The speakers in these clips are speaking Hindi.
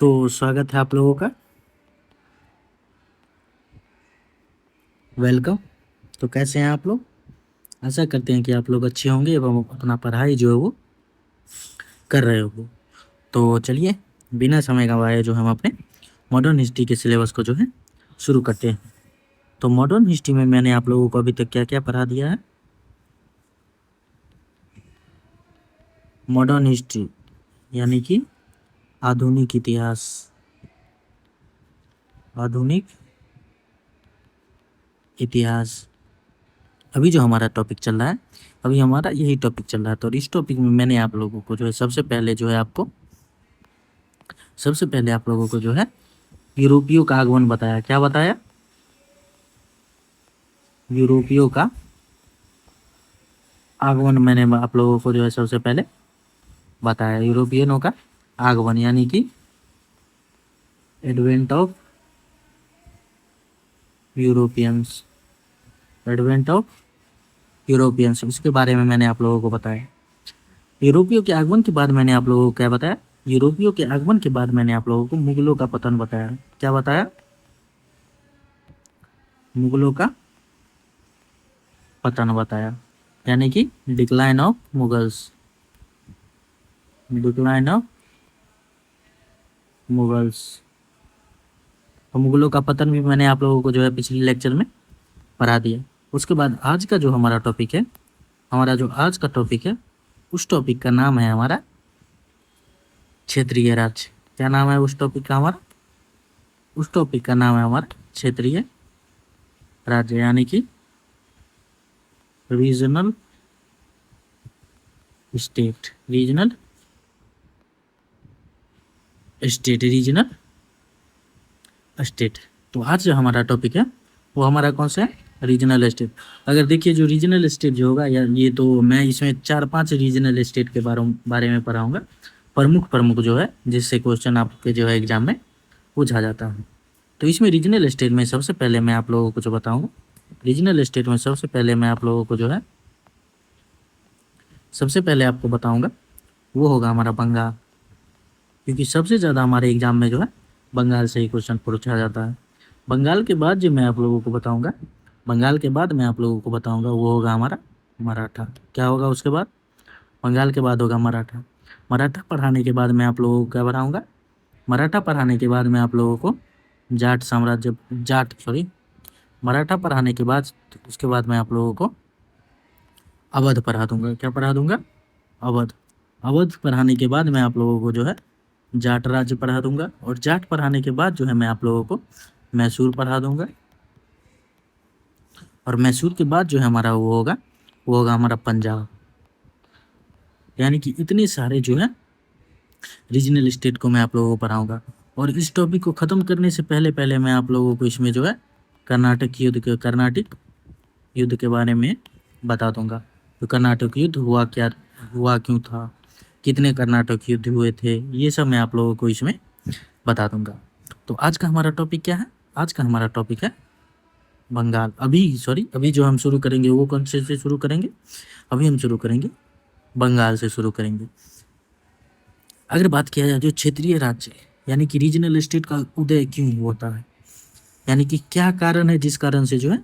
तो स्वागत है आप लोगों का। वेलकम। तो कैसे हैं आप लोग? आशा करते हैं कि आप लोग अच्छे होंगे एवं अपना पढ़ाई जो है वो कर रहे हो। तो चलिए, बिना समय गंवाए जो हम अपने मॉडर्न हिस्ट्री के सिलेबस को जो है शुरू करते हैं। तो मॉडर्न हिस्ट्री में मैंने आप लोगों को अभी तक क्या क्या पढ़ा दिया है? मॉडर्न हिस्ट्री यानी कि आधुनिक इतिहास। आधुनिक इतिहास अभी जो हमारा टॉपिक चल रहा है, अभी हमारा यही टॉपिक चल रहा है। तो इस टॉपिक में मैंने आप लोगों को जो है सबसे पहले आप लोगों को जो है यूरोपियों का आगमन बताया। क्या बताया? यूरोपियों का आगमन मैंने आप लोगों को जो है सबसे पहले बताया। यूरोपियनों का आगमन यानी कि advent of Europeans. Advent of Europeans इसके बारे में मैंने आप लोगों को बताया। यूरोपियों के आगमन के बाद मैंने आप लोगों को क्या बताया? यूरोपियों के आगमन के बाद मैंने आप लोगों को मुगलों का पतन बताया। क्या बताया? मुगलों का पतन बताया यानी कि decline of Mughals. Decline of Mughals. तो मुगलों का पतन भी मैंने आप लोगों को जो है पिछले लेक्चर में पढ़ा दिया। उसके बाद आज का जो हमारा टॉपिक है, हमारा जो आज का टॉपिक है, उस टॉपिक का नाम है हमारा क्षेत्रीय राज्य। क्या नाम है उस टॉपिक का हमारा? उस टॉपिक का नाम है हमारा क्षेत्रीय राज्य यानी कि regional state. Regional state. Regional state. तो आज जो हमारा टॉपिक है वो हमारा कौन सा है? Regional state. अगर देखिए जो रीजनल स्टेट जो होगा, या ये तो मैं इसमें 4-5 रीजनल स्टेट के बारे में पढ़ाऊंगा, प्रमुख प्रमुख जो है, जिससे क्वेश्चन आपके जो है एग्जाम में पूछा जाता है। तो इसमें रीजनल स्टेट में सबसे पहले मैं आप लोगों को जो बताऊंगा, रीजनल स्टेट में सबसे पहले मैं आप लोगों को जो है सबसे पहले आपको बताऊंगा वो होगा हमारा बंगाल। क्योंकि सबसे ज़्यादा हमारे एग्जाम में जो है बंगाल से ही क्वेश्चन पूछा जाता है। बंगाल के बाद जो मैं आप लोगों को बताऊंगा, बंगाल के बाद मैं आप लोगों को बताऊंगा वो होगा हमारा मराठा। क्या होगा उसके बाद? बंगाल के बाद होगा मराठा। मराठा पढ़ाने के बाद मैं आप लोगों को क्या पढ़ाऊंगा? मराठा पढ़ाने के बाद मैं आप लोगों को जाट साम्राज्य, जाट सॉरी, मराठा पढ़ाने के बाद उसके बाद मैं आप लोगों को अवध पढ़ा दूंगा। क्या पढ़ा दूंगा? अवध। अवध पढ़ाने के बाद मैं आप लोगों को जो है जाट राज्य पढ़ा दूंगा, और जाट पढ़ाने के बाद जो है मैं आप लोगों को मैसूर पढ़ा दूंगा, और मैसूर के बाद जो है हमारा वो होगा हमारा पंजाब। यानी कि इतने सारे जो है रीजनल स्टेट को मैं आप लोगों को पढ़ाऊंगा। और इस टॉपिक को ख़त्म करने से पहले पहले मैं आप लोगों को इसमें जो है कर्नाटक युद्ध के बारे में बता दूंगा। तो कर्नाटक युद्ध हुआ क्या, हुआ क्यों था, कितने कर्नाटक युद्ध हुए थे, ये सब मैं आप लोगों को इसमें बता दूंगा। तो आज का हमारा टॉपिक क्या है? आज का हमारा टॉपिक है बंगाल। अभी जो हम शुरू करेंगे वो कौन से शुरू करेंगे? अभी हम शुरू करेंगे बंगाल से शुरू करेंगे। अगर बात किया जाए जो क्षेत्रीय राज्य यानी कि रीजनल स्टेट का उदय क्यों होता है, यानी कि क्या कारण है जिस कारण से जो है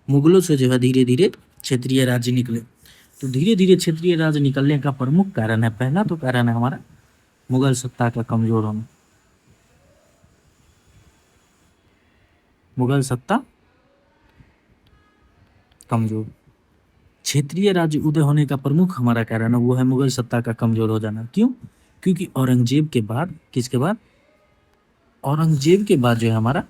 मुगलों से जो है धीरे धीरे क्षेत्रीय राज्य निकले। तो धीरे धीरे क्षेत्रीय राज्य निकलने का प्रमुख कारण है, पहला तो कारण है हमारा मुगल सत्ता का कमजोर होना। मुगल सत्ता कमजोर। क्षेत्रीय राज्य उदय होने का प्रमुख हमारा कारण है वो है मुगल सत्ता का कमजोर हो जाना। क्यों? क्योंकि औरंगजेब के बाद, किसके बाद? औरंगजेब के बाद जो है हमारा,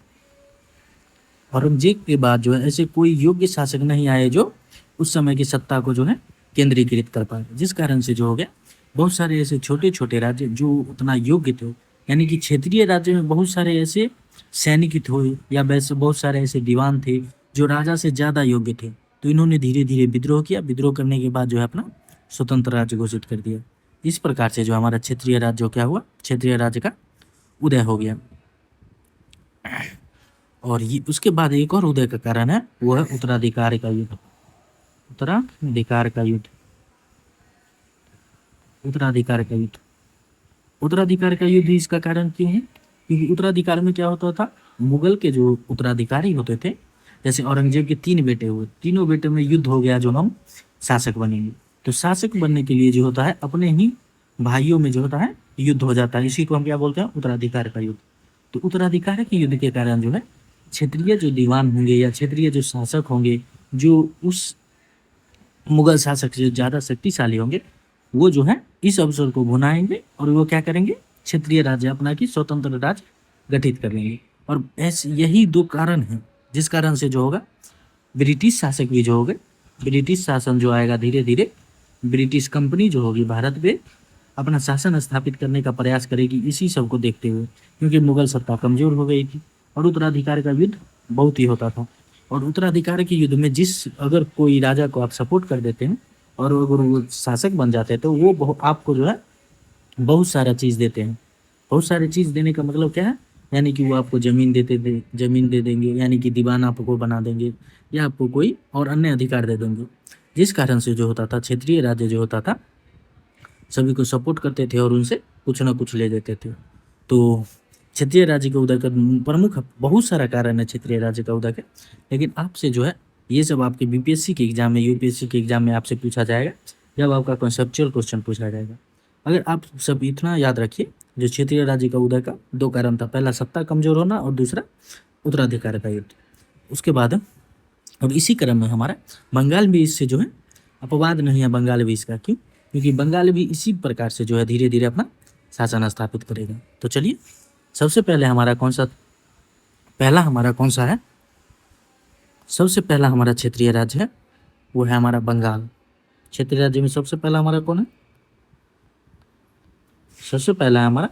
औरंगजेब के बाद जो है ऐसे कोई योग्य शासक नहीं आए जो उस समय की सत्ता को जो है केंद्रीकृत कर पाए। जिस कारण से जो हो गया बहुत सारे ऐसे छोटे छोटे राज्य जो उतना योग्य थे, यानी कि क्षेत्रीय राज्य में बहुत सारे ऐसे सैनिक थे या वैसे बहुत सारे ऐसे दीवान थे जो राजा से ज़्यादा योग्य थे। तो इन्होंने धीरे धीरे विद्रोह किया। विद्रोह करने के बाद जो है अपना स्वतंत्र राज्य घोषित कर दिया। इस प्रकार से जो हमारा क्षेत्रीय राज्य क्या हुआ, क्षेत्रीय राज्य का उदय हो गया। और ये उसके बाद एक और उदय का कारण है वो है उत्तराधिकार का युद्ध। उत्तराधिकार का युद्ध। उत्तराधिकार का युद्ध उत्तराधिकार का युद्ध इसका कारण क्यों है? क्योंकि उत्तराधिकार में क्या होता था, मुगल के जो उत्तराधिकारी होते थे, जैसे औरंगजेब के 3 बेटे हुए, तीनों बेटे में युद्ध हो गया जो हम शासक बनेंगे। तो शासक बनने के लिए जो होता है अपने ही भाइयों में जो होता है युद्ध हो जाता है, इसी को हम क्या बोलते हैं, उत्तराधिकार का युद्ध। तो उत्तराधिकार के युद्ध के कारण जो है क्षेत्रीय जो दीवान होंगे या क्षेत्रीय जो शासक होंगे, जो उस मुगल शासक से ज़्यादा शक्तिशाली होंगे, वो जो है इस अवसर को भुनाएंगे और वो क्या करेंगे, क्षेत्रीय राज्य अपना की स्वतंत्र राज्य गठित कर लेंगे। और ऐसे यही 2 कारण हैं जिस कारण से जो होगा ब्रिटिश शासक भी जो होंगे, ब्रिटिश शासन जो आएगा धीरे धीरे, ब्रिटिश कंपनी जो होगी भारत पे अपना शासन स्थापित करने का प्रयास करेगी, इसी सब को देखते हुए, क्योंकि मुगल सत्ता कमजोर हो गई थी और उत्तराधिकार का युद्ध बहुत ही होता था। और उत्तराधिकार के युद्ध में जिस अगर कोई राजा को आप सपोर्ट कर देते हैं और अगर वो शासक बन जाते हैं तो वो आपको जो है बहुत सारा चीज़ देते हैं। बहुत सारी चीज़ देने का मतलब क्या है, यानी कि वो आपको ज़मीन दे देंगे, यानी कि दीवान आपको बना देंगे, या आपको कोई और अन्य अधिकार दे देंगे, जिस कारण से जो होता था क्षेत्रीय राज्य जो होता था सभी को सपोर्ट करते थे और उनसे कुछ ना कुछ ले देते थे। तो क्षेत्रीय राज्य के उदय का प्रमुख बहुत सारा कारण है क्षेत्रीय राज्य का उदय का, लेकिन आपसे जो है ये सब आपके बीपीएससी के एग्जाम में, यूपीएससी के एग्जाम में आपसे पूछा जाएगा जब आपका कॉन्सेप्चुअल क्वेश्चन पूछा जाएगा। अगर आप सब इतना याद रखिए, जो क्षेत्रीय राज्य का उदय का 2 कारण था, पहला सत्ता कमजोर होना और दूसरा उत्तराधिकार का युद्ध। उसके बाद अब इसी क्रम में हमारा बंगाल भी इससे जो है अपवाद नहीं है, बंगाल भी इसका, क्यों? क्योंकि बंगाल भी इसी प्रकार से जो है धीरे धीरे अपना शासन स्थापित करेगा। तो चलिए सबसे पहले हमारा कौन सा है, सबसे पहला हमारा क्षेत्रीय राज्य है वो है हमारा बंगाल। क्षेत्रीय राज्य में सबसे पहला हमारा कौन है, सबसे पहला है हमारा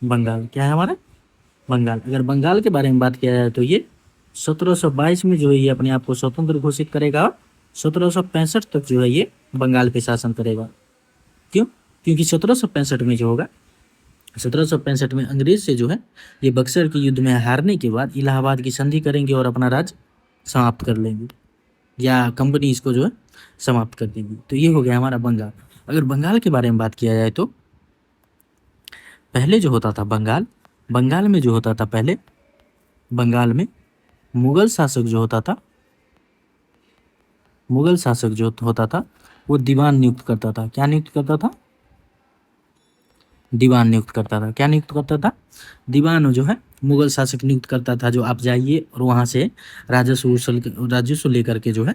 बंगाल। क्या है हमारा बंगाल। अगर बंगाल के बारे में बात किया जाए तो ये 1722 में जो है ये अपने आप को स्वतंत्र घोषित करेगा और 1765 तक जो है ये बंगाल पे शासन करेगा। क्यों? क्योंकि 1765 में जो होगा, 1765 में अंग्रेज से जो है ये बक्सर के युद्ध में हारने के बाद इलाहाबाद की संधि करेंगे और अपना राज्य समाप्त कर लेंगे, या कंपनी इसको जो है समाप्त कर देंगी। तो ये हो गया हमारा बंगाल। अगर बंगाल के बारे में बात किया जाए तो पहले जो होता था बंगाल में जो होता था पहले, बंगाल में मुगल शासक जो होता था वो दीवान नियुक्त करता था। क्या नियुक्त करता था? दीवान नियुक्त करता था। क्या नियुक्त करता था? दीवान जो है मुगल शासक नियुक्त करता था, जो आप जाइए और वहाँ से राजस्व लेकर के जो है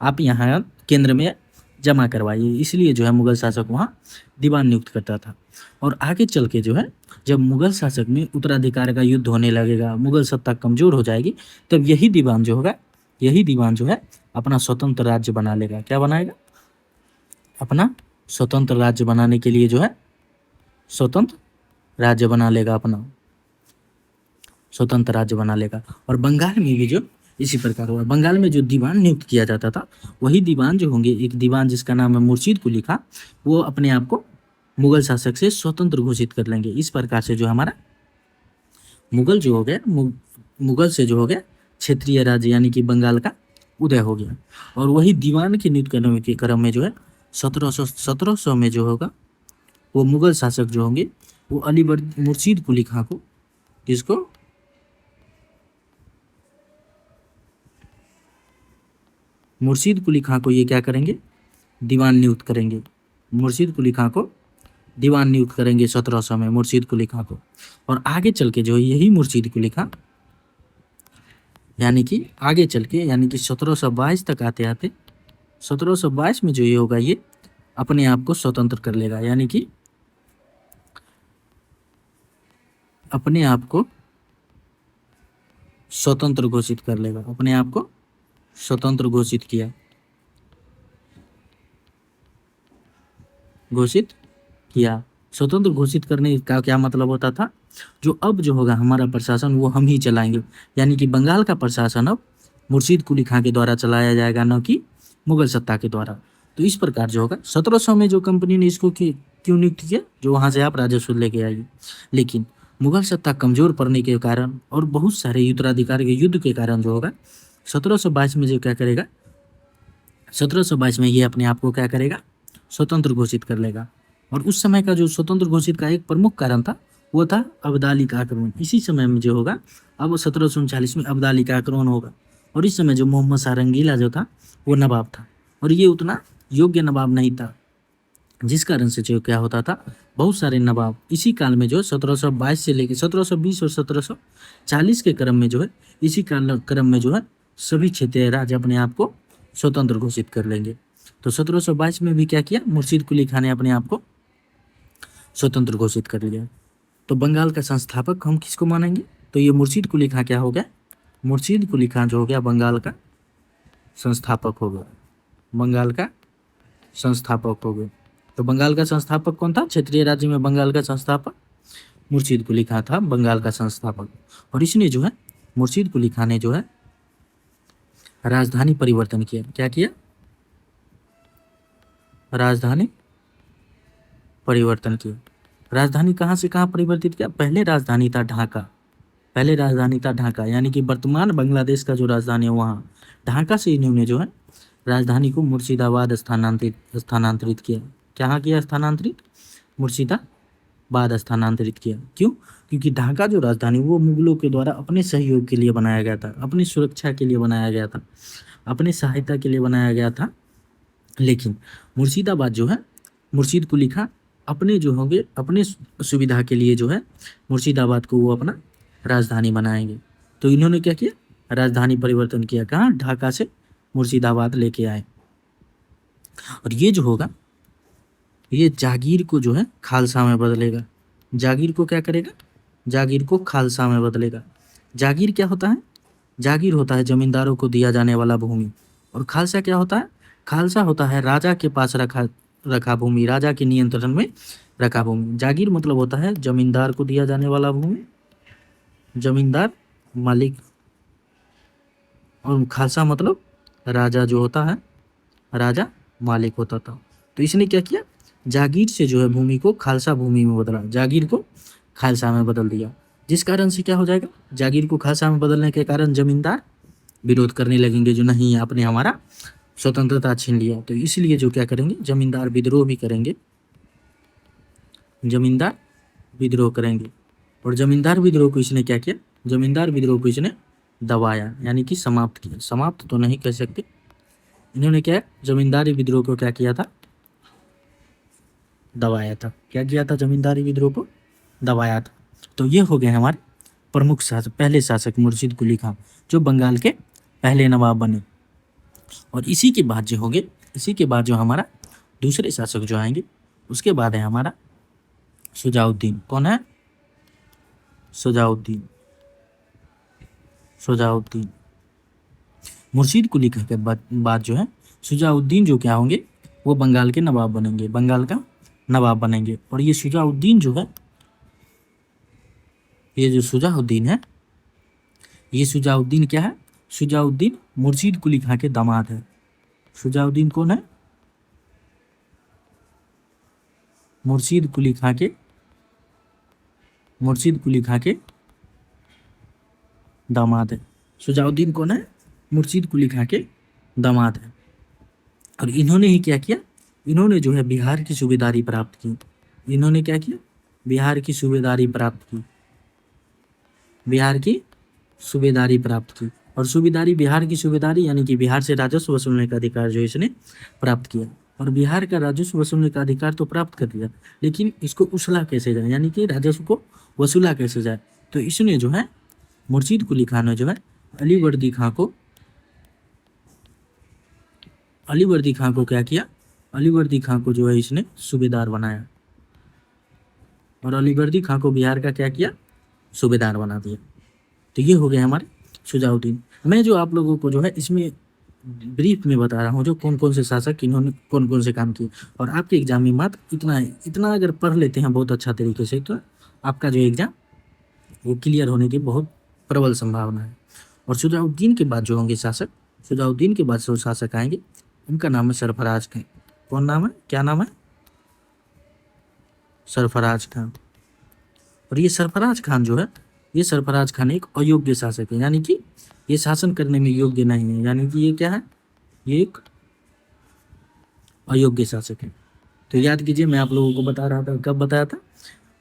आप यहाँ केंद्र में जमा करवाइए। इसलिए जो है मुगल शासक वहाँ दीवान नियुक्त करता था। और आगे चल के जो है जब मुगल शासक में उत्तराधिकार का युद्ध होने लगेगा, मुगल सत्ता कमजोर हो जाएगी, तब यही दीवान जो है अपना स्वतंत्र राज्य बना लेगा। क्या बनाएगा? अपना स्वतंत्र राज्य बनाने के लिए जो है स्वतंत्र राज्य बना लेगा, अपना स्वतंत्र राज्य बना लेगा। और बंगाल में भी जो इसी प्रकार हुआ। बंगाल में जो दीवान नियुक्त किया जाता था, वही दीवान जो होंगे, एक दीवान जिसका नाम है मुर्शीद कुली खां, वो अपने आप को मुगल शासक से स्वतंत्र घोषित कर लेंगे। इस प्रकार से जो हमारा मुगल से जो हो गया क्षेत्रीय राज्य यानी कि बंगाल का उदय हो गया। और वही दीवान के नियुक्त करने के क्रम में जो है 1700 में जो होगा वो मुगल शासक जो होंगे वो मुर्शीद कुली खां को, जिसको मुर्शीद कुली खां को ये क्या करेंगे? दीवान नियुक्त करेंगे। मुर्शीद कुली खां को दीवान नियुक्त करेंगे 1700 में मुर्शीद कुली खां को। और आगे चल के जो यही मुर्शीद कुली खां यानी कि आगे चल के यानी कि 1722 तक आते आते 1722 में जो ये होगा ये अपने आप को स्वतंत्र कर लेगा, यानी कि अपने आप को स्वतंत्र घोषित कर लेगा। अपने आप को स्वतंत्र घोषित किया, स्वतंत्र घोषित करने का क्या मतलब होता था? जो अब जो होगा हमारा प्रशासन वो हम ही चलाएंगे, यानी कि बंगाल का प्रशासन अब मुर्शीद कुली खां के द्वारा चलाया जाएगा, न कि मुगल सत्ता के द्वारा। तो इस प्रकार जो होगा 1700 में जो कंपनी ने इसको क्यों नियुक्त किया? जो वहाँ से आप राजस्व लेके आएगी। लेकिन मुगल सत्ता कमजोर पड़ने के कारण और बहुत सारे उत्तराधिकार के युद्ध के कारण जो होगा 1722 में जो क्या करेगा, 1722 में ये अपने आप को क्या करेगा? स्वतंत्र घोषित कर लेगा। और उस समय का जो स्वतंत्र घोषित का एक प्रमुख कारण था वो था अब्दाली का आक्रमण। इसी समय में जो होगा अब 1739 में अब्दाली का आक्रमण होगा और इस समय जो मोहम्मद शाह रंगीला जो था वो नवाब था और ये उतना योग्य नवाब नहीं था, जिस कारण से जो क्या होता था बहुत सारे नवाब इसी काल में जो 1722 से लेकर 1720 और 1740 के क्रम में जो है इसी क्रम में जो है सभी क्षेत्रीय राज्य अपने आप को स्वतंत्र घोषित कर लेंगे। तो 1722 में भी क्या किया, मुर्शीद कुली खान ने अपने आप को स्वतंत्र घोषित कर लिया। तो बंगाल का संस्थापक हम किसको मानेंगे, तो ये मुर्शीद कुली खां क्या हो गया, मुर्शीद कुली खां जो हो गया बंगाल का संस्थापक हो गया, बंगाल का संस्थापक हो गया। तो बंगाल का संस्थापक कौन था, क्षेत्रीय राज्य में बंगाल का संस्थापक मुर्शीद कुली खां था, बंगाल का संस्थापक। और इसने जो है मुर्शीद कुली खां ने जो है राजधानी परिवर्तन किया। क्या किया, राजधानी परिवर्तन किया। राजधानी कहाँ से कहाँ परिवर्तित किया, पहले राजधानी था ढाका, पहले राजधानी था ढाका, यानी कि वर्तमान बांग्लादेश का जो राजधानी है वहाँ ढाका से इन्होंने जो है राजधानी को मुर्शिदाबाद स्थानांतरित किया। कहाँ किया स्थानांतरित, मुर्शिदाबाद स्थानांतरित किया। क्यों, क्योंकि ढाका जो राजधानी वो मुगलों के द्वारा अपने सहयोग के लिए बनाया गया था, अपनी सुरक्षा के लिए बनाया गया था, अपनी सहायता के लिए बनाया गया था। लेकिन मुर्शिदाबाद जो है मुर्शीद कुली खां अपने जो होंगे अपने सुविधा के लिए जो है मुर्शिदाबाद को वो अपना राजधानी बनाएंगे। तो इन्होंने क्या किया, राजधानी परिवर्तन किया, कहाँ, ढाका से मुर्शिदाबाद लेके आए। और ये जो होगा ये जागीर को जो है खालसा में बदलेगा। जागीर को क्या करेगा, जागीर को खालसा में बदलेगा। जागीर क्या होता है, जागीर होता है जमींदारों को दिया जाने वाला भूमि, और खालसा क्या होता है, खालसा होता है राजा के पास रखा भूमि, राजा के नियंत्रण में रखा भूमि। जागीर मतलब होता है जमींदार को दिया जाने वाला भूमि, जमींदार मालिक, और खालसा मतलब राजा जो होता है, राजा मालिक होता था। तो इसने क्या किया, जागीर से जो है भूमि को खालसा भूमि में बदला, जागीर को खालसा में बदल दिया। जिस कारण से क्या हो जाएगा, जागीर को खालसा में बदलने के कारण जमींदार विरोध करने लगेंगे, जो नहीं आपने हमारा स्वतंत्रता छीन लिया। तो इसलिए जो क्या करेंगे, जमींदार विद्रोह भी करेंगे, जमींदार विद्रोह करेंगे। और जमींदार विद्रोह को इसने क्या किया, जमींदार विद्रोह को इसने दबाया, यानी कि समाप्त किया। समाप्त तो नहीं कह सकते, इन्होंने क्या, जमींदारी विद्रोह को क्या किया था, दबाया था। क्या किया था, जमींदारी विद्रोह को दबाया था। तो ये हो गए हमारे प्रमुख शासक, पहले शासक मुर्शीद कुली खां जो बंगाल के पहले नवाब बने। और इसी के बाद जो होंगे, इसी के बाद जो हमारा दूसरे शासक जो आएंगे उसके बाद है हमारा शुजाउद्दीन। कौन है, शुजाउद्दीन। शुजाउद्दीन मुर्शीद कुली खां के बाद जो है शुजाउद्दीन जो क्या होंगे, वो बंगाल के नवाब बनेंगे, बंगाल का नवाब बनेंगे। और ये शुजाउद्दीन जो है, ये जो शुजाउद्दीन है, ये शुजाउद्दीन क्या है, शुजाउद्दीन मुर्शीद कुली खां के दामाद है। शुजाउद्दीन कौन है, मुर्शीद कुली खां के, मुर्शीद कुली खां के दामाद है। शुजाउद्दीन कौन है, मुर्शीद कुली खां के दामाद है। और इन्होंने ही क्या किया, इन्होंने जो है बिहार की सूबेदारी प्राप्त की। इन्होंने क्या किया, बिहार की सूबेदारी प्राप्त की, बिहार की सूबेदारी प्राप्त की। और सूबेदारी, बिहार की सूबेदारी यानी कि बिहार से राजस्व वसूलने का अधिकार जो इसने प्राप्त किया। और बिहार का राजस्व वसूलने का अधिकार तो प्राप्त कर दिया, लेकिन इसको उछला कैसे जाए, यानी कि राजस्व को वसूला कैसे जाए। तो इसने जो है मुर्शीद कुली खां ने जो है अलीवर्दी खां को, अलीवर्दी खां को क्या किया, अलीवर्दी खां को जो है इसने सूबेदार बनाया। और अलीवर्दी खां को बिहार का क्या किया, सूबेदार बना दिया। तो ये हो गए हमारे शुजाउद्दीन। मैं जो आप लोगों को जो है इसमें ब्रीफ में बता रहा हूँ जो कौन कौन से शासक इन्होंने कौन कौन से काम किए। और आपके एग्जाम में मात्र इतना है, इतना अगर पढ़ लेते हैं बहुत अच्छा तरीके से तो आपका जो एग्जाम वो क्लियर होने की बहुत प्रबल संभावना है। और शुजाउद्दीन के बाद जो होंगे शासक, शुजाउद्दीन के बाद जो शासक आएंगे उनका नाम है सरफराज खान। कौन नाम है, क्या नाम है, सरफराज खान। और ये सरफराज खान जो है, ये सरफराज खान एक अयोग्य शासक है, यानी कि ये शासन करने में योग्य नहीं है, यानी कि ये क्या है, ये एक अयोग्य शासक है। तो याद कीजिए, मैं आप लोगों को बता रहा था, कब बताया था?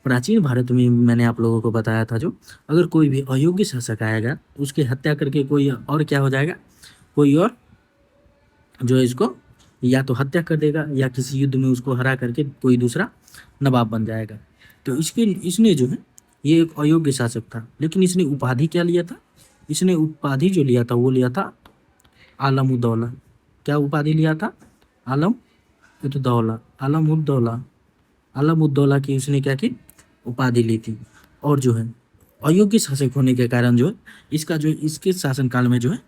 प्राचीन भारत में मैंने आप लोगों को बताया था, जो अगर कोई भी अयोग्य शासक आएगा उसकी हत्या करके कोई और क्या हो जाएगा, कोई और जो है इसको या तो हत्या कर देगा या किसी युद्ध में उसको हरा करके कोई दूसरा नवाब बन जाएगा। तो इसने जो है ये एक अयोग्य शासक था, लेकिन इसने उपाधि क्या लिया था? इसने उपाधि जो लिया था वो लिया था आलम उद्दौला। क्या उपाधि लिया था? आलम उद्दौला। आलम उद्दौला। आलम उद्दौला की उसने क्या की? उपाधि ली थी। और जो है अयोग्य शासक होने के कारण जो है इसका जो इसके शासनकाल में जो है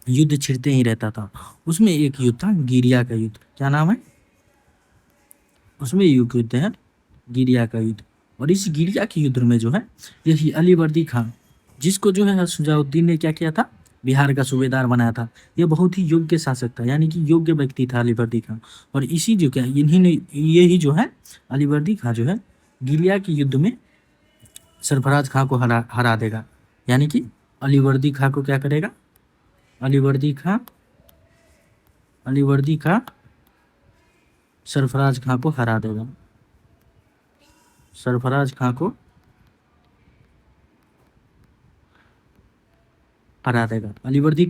युद्ध छिड़ते ही रहता था। उसमें एक युद्ध था गिरिया का युद्ध। क्या नाम है? उसमें युद्ध है गिरिया का युद्ध। और इस गिरिया के युद्ध में जो है यही अलीवर्दी खान, जिसको जो है शुजाउद्दीन ने क्या किया था? बिहार का सूबेदार बनाया था। ये बहुत ही योग्य शासक था, यानी कि योग्य व्यक्ति था अलीवर्दी खान। और इसी जो क्या इन्हीं ने यही जो है अलीवर्दी खान जो है गिरिया के युद्ध में सरफराज खां को हरा देगा। यानी कि अलीवर्दी खां को क्या करेगा? अलीवर्दी खां सरफराज खां को हरा देगा। सरफराज खां को हरा देगा। अलीवर्दी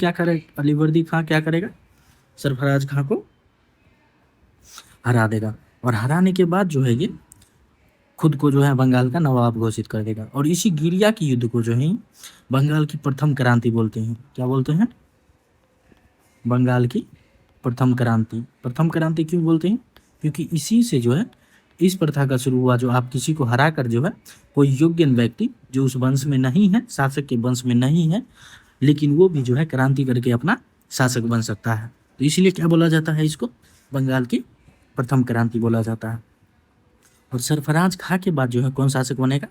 खां क्या करेगा? सरफराज खां को हरा देगा। और हराने के बाद जो है ये खुद को जो है बंगाल का नवाब घोषित कर देगा। और इसी गिरिया की युद्ध को जो है बंगाल की प्रथम क्रांति बोलते हैं। क्या बोलते हैं? बंगाल की प्रथम क्रांति। प्रथम क्रांति क्यों बोलते हैं? क्योंकि इसी से जो है इस प्रथा का शुरू हुआ, जो आप किसी को हरा कर जो है कोई योग्य व्यक्ति जो उस वंश में नहीं है, शासक के वंश में नहीं है, लेकिन वो भी जो है क्रांति करके अपना शासक बन सकता है। तो इसलिए क्या बोला जाता है? इसको बंगाल की प्रथम क्रांति बोला जाता है। और सरफराज खां के बाद जो है कौन शासक बनेगा?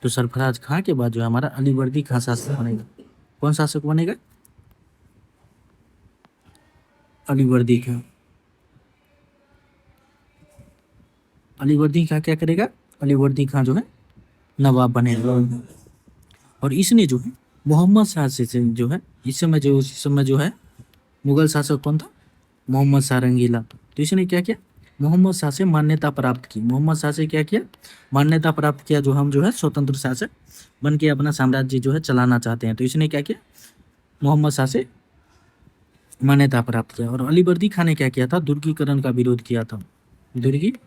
तो सरफराज खां के बाद जो है हमारा अलीवर्दी खां शासक बनेगा। कौन शासक बनेगा? अलीवर्दी खां। अलीवर्दी खां क्या करेगा? अलीवर्दी खां जो है नवाब बनेगा। और इसने जो है मोहम्मद शाह से जो है इस समय जो है मुगल शासक कौन था? मोहम्मद शाह रंगीला। तो इसने क्या किया? मोहम्मद शाह से मान्यता प्राप्त की। मोहम्मद शाह से क्या किया? मान्यता प्राप्त किया, जो हम जो है स्वतंत्र शासक बन के अपना साम्राज्य जो है चलाना चाहते हैं। तो इसने क्या किया? मोहम्मद शाह से मान्यता प्राप्त किया। और अलीवर्दी खान ने क्या किया था? दुर्गीकरण का विरोध किया था। दुर्गीकरण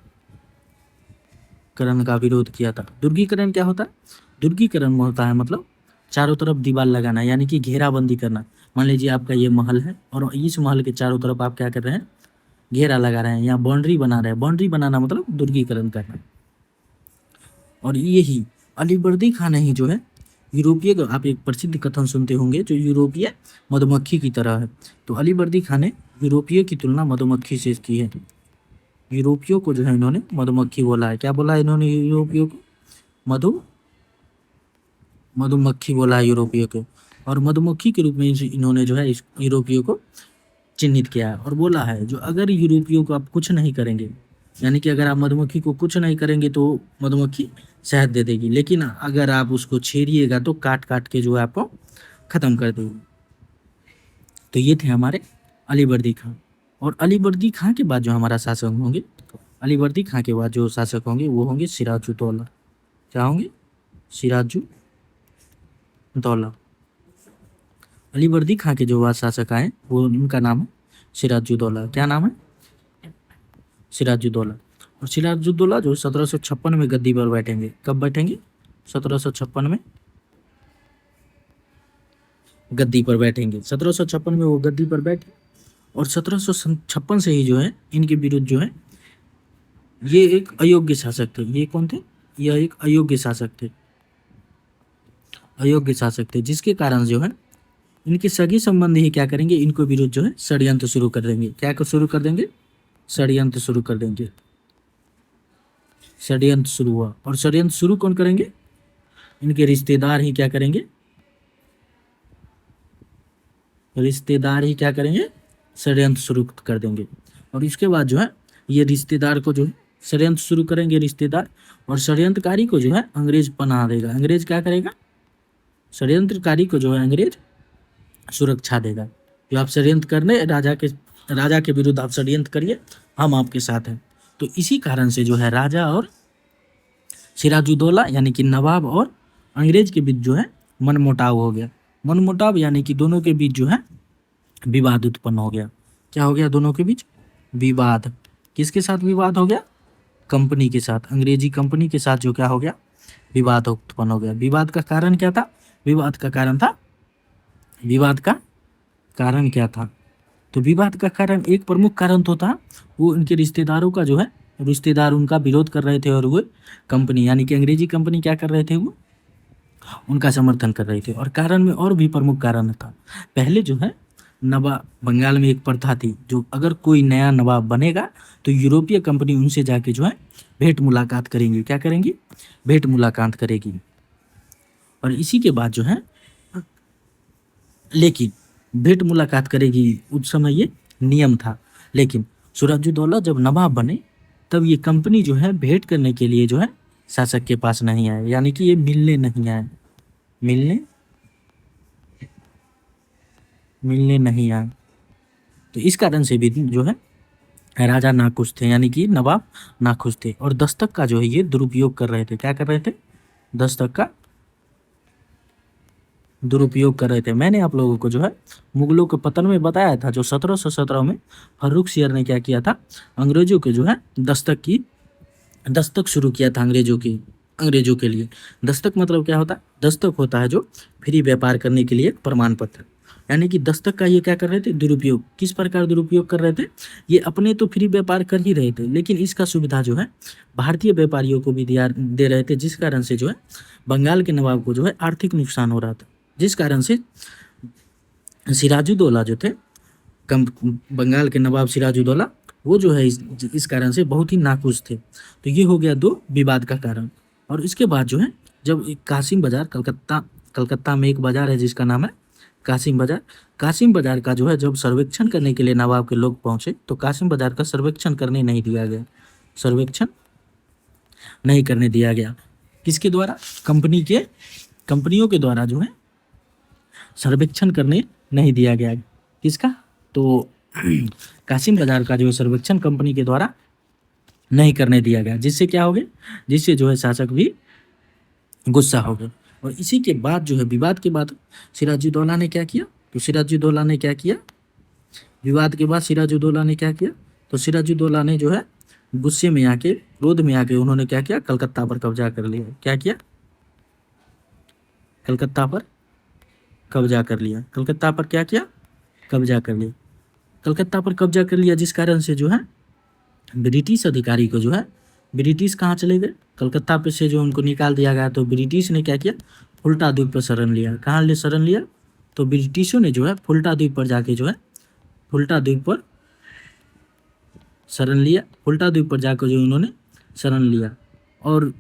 का विरोध किया था। दुर्गीकरण क्या होता है? दुर्गीकरण होता है मतलब चारों तरफ दीवार लगाना, यानी कि घेराबंदी करना। मान लीजिए आपका ये महल है और इस महल के चारों तरफ आप क्या कर रहे हैं? घेरा लगा रहे हैं या बाउंड्री बना रहे हैं। बाउंड्री बनाना मतलब दुर्गीकरण करना। और यही अलीवर्दी खान ही जो है यूरोपीय, आप एक प्रसिद्ध कथन सुनते होंगे, जो यूरोपीय मधुमक्खी की तरह है। तो अलीवर्दी खान ने यूरोपीय की तुलना मधुमक्खी से की है। यूरोपियों को जो है इन्होंने मधुमक्खी बोला है। क्या बोला है इन्होंने यूरोपियों को? मधुमक्खी बोला है यूरोपियों को। और मधुमक्खी के रूप में इन्होंने जो है इस यूरोपियों को चिन्हित किया है। और बोला है जो अगर यूरोपियों को आप कुछ नहीं करेंगे, यानी कि अगर आप मधुमक्खी को कुछ नहीं करेंगे तो मधुमक्खी शहद दे देगी, लेकिन अगर आप उसको छेड़िएगा तो काट काट के जो है आपको खत्म कर देगी। तो ये थे हमारे अलीवर्दी खां। और अलीवर्दी खां के बाद जो हमारा शासक होंगे, अलीवर्दी खां के बाद जो शासक होंगे वो होंगे सिराजुद्दौला। क्या होंगे? सिराजुद्दौला। अलीवर्दी खां के जो बाद शासक आए वो उनका नाम है सिराजुद्दौला। क्या नाम है? सिराजुद्दौला। और सिराजुद्दौला जो 1756 में गद्दी पर बैठेंगे। कब बैठेंगे? 1756 में गद्दी पर बैठेंगे। 1756 में वो गद्दी पर बैठे। और 1756 से ही जो है इनके विरुद्ध जो है ये एक अयोग्य शासक थे। ये कौन थे? यह एक अयोग्य शासक थे। अयोग्य शासक थे, जिसके कारण जो है इनके सगी संबंधी ही क्या करेंगे? इनको विरुद्ध जो है षड्यंत्र शुरू कर देंगे। क्या शुरू कर देंगे? षड्यंत्र शुरू कर देंगे। षड्यंत्र शुरू हुआ। और षड्यंत्र शुरू कौन करेंगे? इनके रिश्तेदार ही क्या करेंगे? रिश्तेदार ही क्या करेंगे? षड्यंत्र शुरू कर देंगे। और इसके बाद जो है ये रिश्तेदार को जो है षड्यंत्र शुरू करेंगे रिश्तेदार। और षड्यंत्रकारी को जो है अंग्रेज पनाह देगा। अंग्रेज क्या करेगा? षड्यंत्रकारी को जो है अंग्रेज सुरक्षा देगा। जो आप षड्यंत्र करने राजा के विरुद्ध आप षड्यंत्र करिए, हम आपके साथ हैं। तो इसी कारण से जो है राजा और सिराजुद्दौला यानी कि नवाब और अंग्रेज के बीच जो है मनमुटाव हो गया। मनमुटाव यानी कि दोनों के बीच जो है विवाद उत्पन्न हो गया। क्या हो गया दोनों के बीच? विवाद। किसके साथ विवाद हो गया? कंपनी के साथ, अंग्रेजी कंपनी के साथ जो क्या हो गया? विवाद उत्पन्न हो गया। विवाद का कारण क्या था? विवाद का कारण था, विवाद का कारण क्या था? तो विवाद का कारण, एक प्रमुख कारण तो था वो उनके रिश्तेदारों का जो है, रिश्तेदार उनका विरोध कर रहे थे और वो कंपनी यानी कि अंग्रेजी कंपनी क्या कर रहे थे? वो उनका समर्थन कर रहे थे। और कारण में और भी प्रमुख कारण था। पहले जो है नवाब, बंगाल में एक प्रथा थी जो अगर कोई नया नवाब बनेगा तो यूरोपीय कंपनी उनसे जाके जो है भेंट मुलाकात करेंगी। क्या करेंगी? भेंट मुलाकात करेगी। और इसी के बाद जो है, लेकिन भेंट मुलाकात करेगी, उस समय ये नियम था। लेकिन सिराजुद्दौला जब नवाब बने तब ये कंपनी जो है भेंट करने के लिए जो है शासक के पास नहीं आए, यानी कि ये मिलने नहीं आए, मिलने नहीं आए। तो इस कारण से भी जो है राजा नाखुश थे, यानी कि नवाब नाखुश थे। और दस्तक का जो है ये दुरुपयोग कर रहे थे। क्या कर रहे थे? दस्तक का दुरुपयोग कर रहे थे। मैंने आप लोगों को जो है मुगलों के पतन में बताया था, जो 1717 में फर्रुख सियर ने क्या किया था? अंग्रेजों के जो है दस्तक शुरू किया था अंग्रेजों के लिए। दस्तक मतलब क्या होता है? दस्तक होता है जो फ्री व्यापार करने के लिए प्रमाण पत्र। यानी कि दस्तक का ये क्या कर रहे थे? दुरुपयोग। किस प्रकार दुरुपयोग कर रहे थे? ये अपने तो फ्री व्यापार कर ही रहे थे, लेकिन इसका सुविधा जो है भारतीय व्यापारियों को भी दे रहे थे, जिस कारण से जो है बंगाल के नवाब को जो है आर्थिक नुकसान हो रहा था। जिस कारण से सिराजुद्दौला जो थे, बंगाल के नवाब सिराजुद्दौला, वो जो है इस कारण से बहुत ही नाखुश थे। तो ये हो गया दो विवाद का कारण। और इसके बाद जो है जब कासिम बाजार, कलकत्ता में एक बाजार है जिसका नाम है कासिम बाजार। कासिम बाजार का जो है जब सर्वेक्षण करने के लिए नवाब के लोग पहुंचे तो कासिम बाजार का सर्वेक्षण करने नहीं दिया गया। सर्वेक्षण नहीं करने दिया गया। किसके द्वारा? कंपनियों के द्वारा जो है सर्वेक्षण करने नहीं दिया गया। किसका? तो कासिम बाजार का जो सर्वेक्षण कंपनी के द्वारा नहीं करने दिया गया, जिससे क्या हो गया? जिससे जो है शासक भी गुस्सा हो गए। और इसी के बाद जो है विवाद के बाद सिराजुद्दौला ने क्या किया? तो सिराजुद्दौला ने क्या किया? विवाद के बाद सिराजुद्दौला ने क्या किया? तो सिराजुद्दौला ने जो है गुस्से में आके, क्रोध में आके उन्होंने क्या किया? कलकत्ता पर कब्जा कर लिया। क्या किया? कलकत्ता पर कब्जा कर लिया। कलकत्ता पर क्या किया? कब्जा कर लिया। कलकत्ता पर कब्जा कर लिया, जिस कारण से जो है ब्रिटिश अधिकारी को जो है, ब्रिटिश कहाँ चले गए? कलकत्ता पे से जो उनको निकाल दिया गया। तो ब्रिटिश ने क्या किया? फुल्टा द्वीप पर शरण लिया। कहाँ ले शरण लिया? तो ब्रिटिशों ने जो है फुल्टा द्वीप पर जाके जो है फुल्टा द्वीप पर शरण लिया। फुल्टा द्वीप पर जाकर जो उन्होंने शरण लिया और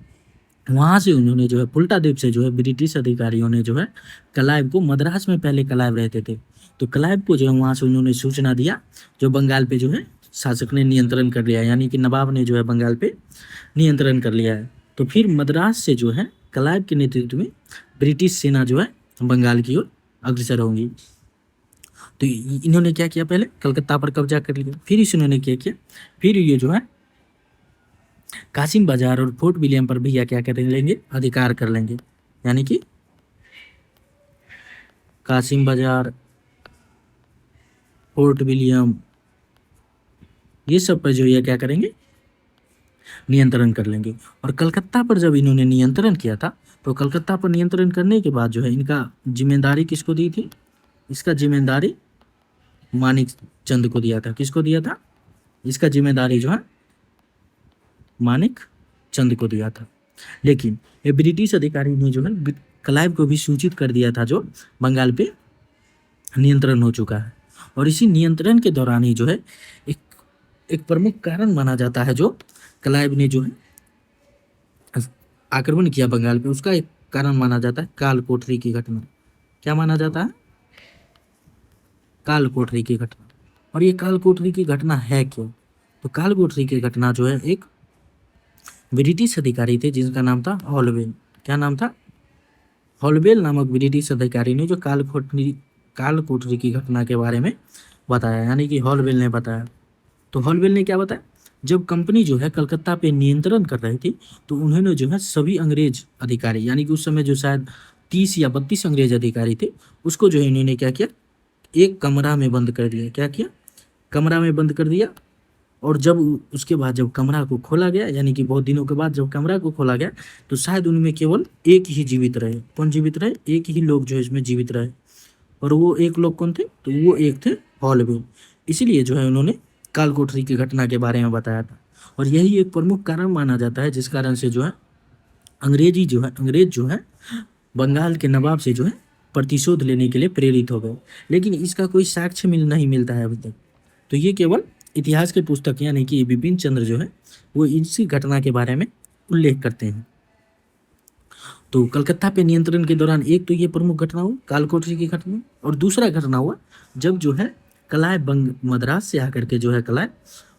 वहाँ से उन्होंने जो है फुल्टा द्वीप से जो है ब्रिटिश अधिकारियों ने जो है क्लाइव को, मद्रास में पहले क्लाइव रहते थे, तो क्लाइव को जो है वहाँ से उन्होंने सूचना दिया, जो बंगाल पे जो है शासक ने नियंत्रण कर लिया, यानी कि नवाब ने जो है बंगाल पे नियंत्रण कर लिया है। तो फिर मद्रास से जो है क्लाइव के नेतृत्व में ब्रिटिश सेना जो है बंगाल की ओर अग्रसर होंगी। तो इन्होंने क्या किया? पहले कलकत्ता पर कब्जा कर लिया। फिर इन्होंने क्या किया? फिर ये जो है कासिम बाजार और फोर्ट विलियम पर भैया क्या कर लेंगे? अधिकार कर लेंगे। यानी कि कासिम बाजार, फोर्ट विलियम, ये सब पर जो ये क्या करेंगे? नियंत्रण कर लेंगे। और कलकत्ता पर जब इन्होंने नियंत्रण किया था तो कलकत्ता पर नियंत्रण करने के बाद जो है इनका जिम्मेदारी किसको दी थी? इसका जिम्मेदारी मानिक चंद को दिया था। किसको दिया था? इसका जिम्मेदारी जो है मानिक चंद को दिया था। लेकिन ये ब्रिटिश अधिकारी ने जो है क्लाइव को भी सूचित कर दिया था जो बंगाल पे नियंत्रण हो चुका है। और इसी नियंत्रण के दौरान ही जो है एक प्रमुख कारण माना जाता है, जो क्लाइव ने जो है आक्रमण किया बंगाल पे, उसका एक कारण माना जाता है काल कोठरी की घटना। क्या माना जाता है? काल कोठरी की घटना। और ये काल कोठरी की घटना है क्यों? तो काल कोठरी की घटना जो है एक ब्रिटिश अधिकारी थे जिनका नाम था हॉलवेल। क्या नाम था? हॉलवेल नामक ब्रिटिश अधिकारी ने जो काल कोठरी की घटना के बारे में बताया, यानी कि हॉलवेल ने बताया। तो हॉलवेल ने क्या बताया? जब कंपनी जो है कलकत्ता पे नियंत्रण कर रही थी, तो उन्होंने जो है सभी अंग्रेज अधिकारी, यानी कि उस समय जो शायद 30 या 32 अंग्रेज अधिकारी थे, उसको जो है इन्होंने क्या किया, एक कमरा में बंद कर दिया। क्या किया, कमरा में बंद कर दिया। और जब उसके बाद जब कमरा को खोला गया, यानी कि बहुत दिनों के बाद जब कमरा को खोला गया, तो शायद उनमें केवल एक ही जीवित रहे। कौन जीवित रहे, एक ही लोग जो है इसमें जीवित रहे। और वो एक लोग कौन थे, तो वो एक थे हॉलवे। इसीलिए जो है उन्होंने काल कोठरी की घटना के बारे में बताया था। और यही एक प्रमुख कारण माना जाता है जिस कारण से जो है अंग्रेज जो है बंगाल के नवाब से जो है प्रतिशोध लेने के लिए प्रेरित हो गए। लेकिन इसका कोई साक्ष्य नहीं मिलता है अभी तक। तो ये केवल इतिहास के पुस्तक यानी कि बिपिन चंद्र जो है वो इसी घटना के बारे में उल्लेख करते हैं। तो कलकत्ता पे नियंत्रण के दौरान एक तो ये प्रमुख घटना हुई कालकोठरी की घटना, और दूसरा घटना हुआ जब जो है कलाय मद्रास से आकर के जो है कलाय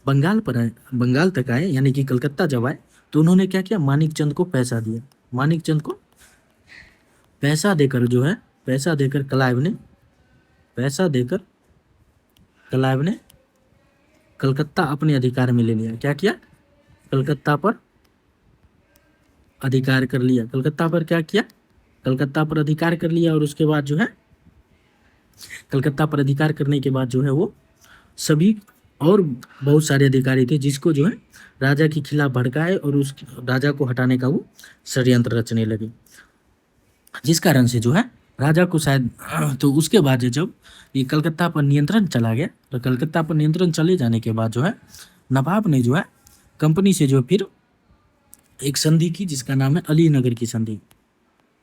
बंगाल पर आए, बंगाल तक आए, यानी कि कलकत्ता जब आए, तो उन्होंने क्या किया, मानिक चंद को पैसा दिया। मानिक चंद को पैसा देकर जो है पैसा देकर क्लाइव ने कलकत्ता अपने अधिकार में ले लिया। क्या किया, कलकत्ता पर अधिकार कर लिया। कलकत्ता पर क्या किया, कलकत्ता पर अधिकार कर लिया। और उसके बाद जो है कलकत्ता पर अधिकार करने के बाद जो है वो सभी और बहुत सारे अधिकारी थे जिसको जो है राजा के खिलाफ भड़काए और उस राजा को हटाने का वो षड्यंत्र रचने लगे, जिस कारण से जो है राजा को शायद तो उसके बाद जब ये कलकत्ता पर नियंत्रण चला गया, तो कलकत्ता पर नियंत्रण चले जाने के बाद जो है नवाब ने जो है कंपनी से जो फिर एक संधि की जिसका नाम है अलीनगर की संधि।